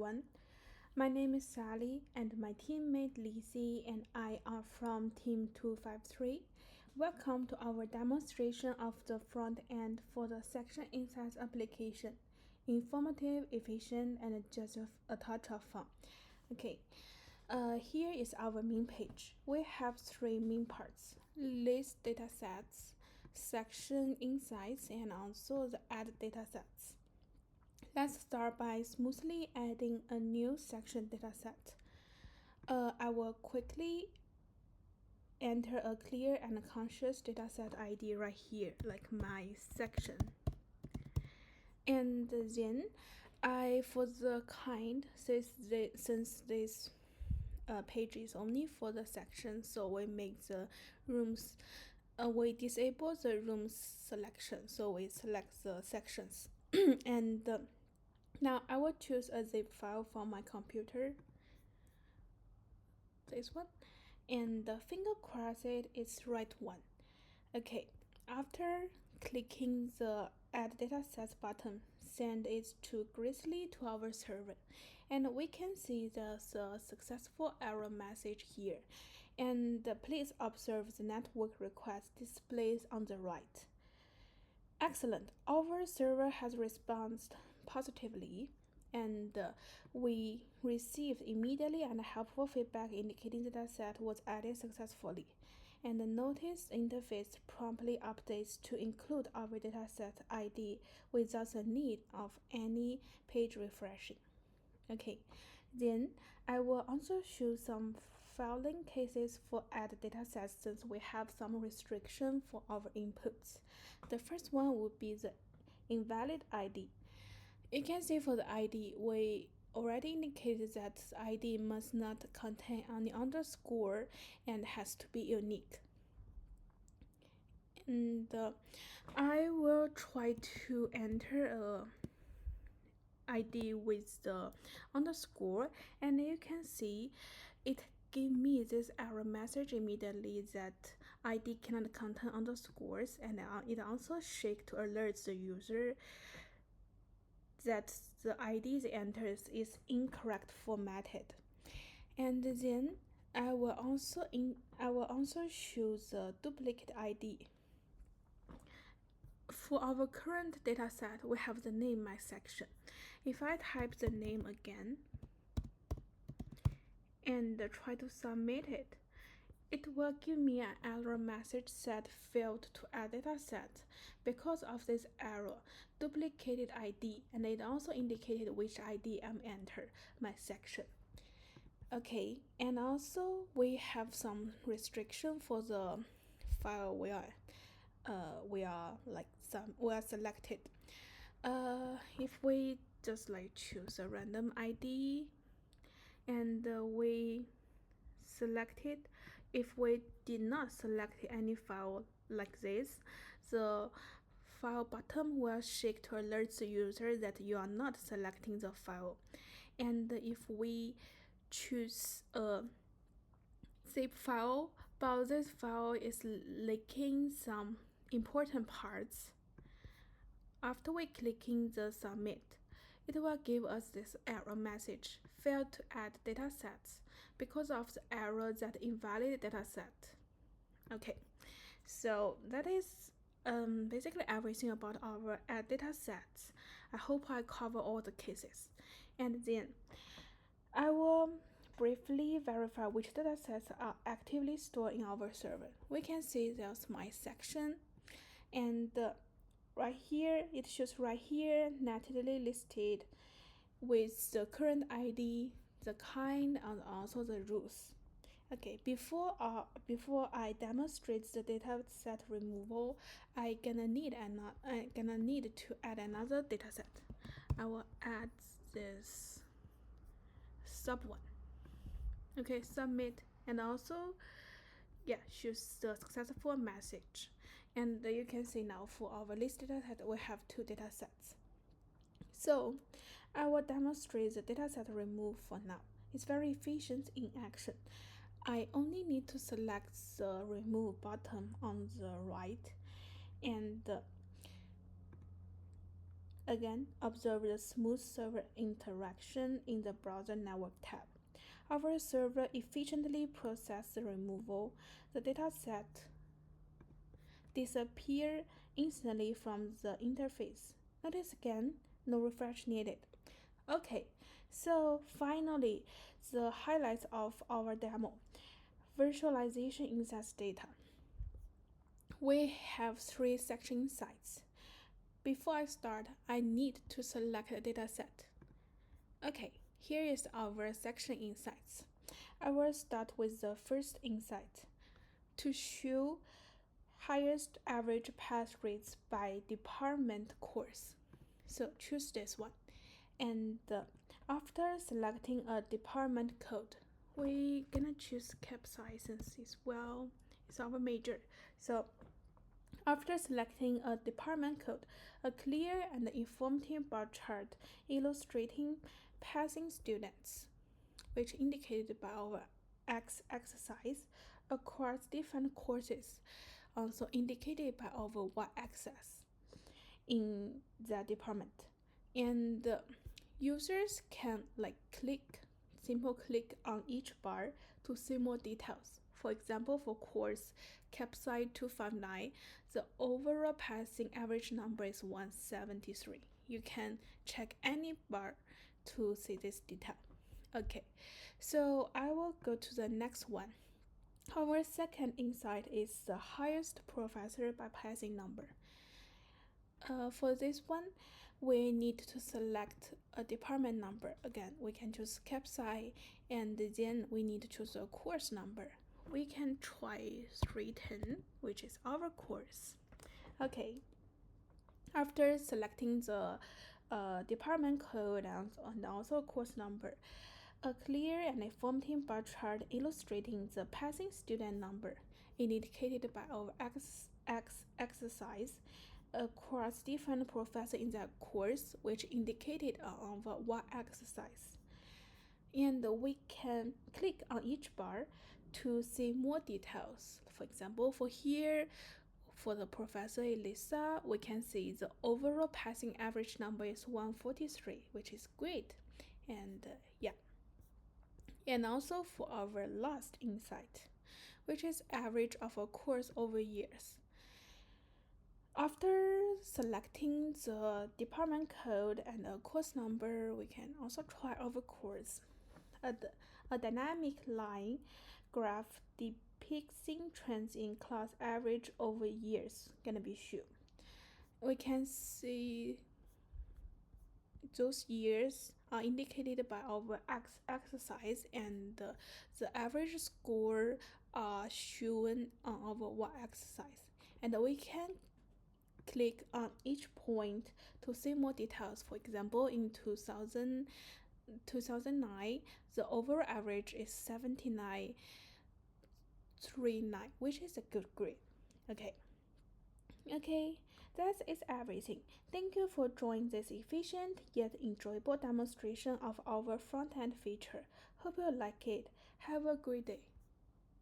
everyone. My name is Sally, and my teammate Lizzie and I are from Team 253. Welcome to our demonstration of the front end for the Section Insights application. Informative, efficient, and just a touch of fun. Okay, here is our main page. We have three main parts: list datasets, section insights, and also the add datasets. Let's start by smoothly adding a new section dataset. I will quickly enter a clear and conscious dataset ID right here, like my section. And then for the kind, since this page is only for the section, so we make the rooms, we disable the rooms selection, so we select the sections. And now I will choose a zip file from my computer, this one, and the finger crossed it's the right one. Okay, after clicking the add datasets button, send it to Grizzly to our server, and we can see there's a successful error message here. And please observe the network request displays on the right. Excellent. Our server has responded positively, and we received immediately and helpful feedback indicating the dataset was added successfully. And the notice interface promptly updates to include our dataset ID without the need of any page refreshing. Okay, then I will also show some filing cases for add datasets since we have some restriction for our inputs. The first one would be the invalid ID. You can see for the ID, we already indicated that the ID must not contain any underscore and has to be unique. And I will try to enter a ID with the underscore, and you can see it give me this error message immediately that ID cannot contain underscores, and it also shake to alert the user that the ID it enters is incorrect formatted. And then I will also show the duplicate ID. For our current dataset, we have the name my section. If I type the name again and try to submit it, it will give me an error message that failed to add dataset because of this error, duplicated ID, and it also indicated which ID I'm enter my section. Okay, and also we have some restriction for the file we are selected. If we just choose a random ID and we select it, if we did not select any file like this, the file button will shake to alert the user that you are not selecting the file. And if we choose a zip file, but this file is lacking some important parts, after we clicking the submit, it will give us this error message, failed to add datasets because of the error that invalid dataset. Okay, so that is basically everything about our add datasets. I hope I cover all the cases. And then I will briefly verify which datasets are actively stored in our server. We can see there's my section, and right here, it shows right here, natively listed with the current ID, the kind, and also the rules. Okay, before I demonstrate the dataset removal, I'm gonna need to add another dataset. I will add this sub one. Okay, submit, and also shows the successful message. And you can see now for our list dataset, we have two datasets. So I will demonstrate the dataset remove for now. It's very efficient in action. I only need to select the remove button on the right, and Again, observe the smooth server interaction in the browser network tab. Our server efficiently processes the removal. The dataset disappear instantly from the interface. Notice again, no refresh needed. Okay, so finally, the highlights of our demo. Visualization insights data. We have 3 section insights. Before I start, I need to select the dataset. Okay, here is our section insights. I will start with the first insight to show highest average pass rates by department course. So choose this one. And after selecting a department code, we're gonna choose capsicums as well. It's our major. So after selecting a department code, a clear and informative bar chart illustrating passing students, which indicated by our X exercise across different courses, also indicated by our Y axis in that department. And users can simple click on each bar to see more details. For example, for course Capsci 259, the overall passing average number is 173. You can check any bar to see this detail. Okay, so I will go to the next one. Our second insight is the highest professor by passing number. For this one, we need to select a department number. Again, we can choose Capsci, and then we need to choose a course number. We can try 310, which is our course. Okay, after selecting the department code and also course number, a clear and informative bar chart illustrating the passing student number indicated by our X exercise across different professors in that course, which indicated on the Y exercise. And we can click on each bar to see more details. For example, for here, for the Professor Elisa, we can see the overall passing average number is 143, which is great. And and also for our last insight, which is average of a course over years. After selecting the department code and a course number, we can also try our course. A dynamic line graph depicting trends in class average over years gonna be shown. We can see those years are indicated by our exercise, and the average score are shown on our Y exercise. And we can click on each point to see more details. For example, in 2009, the overall average is 79.39, which is a good grade. Okay, that is everything. Thank you for joining this efficient yet enjoyable demonstration of our front-end feature. Hope you like it. Have a great day.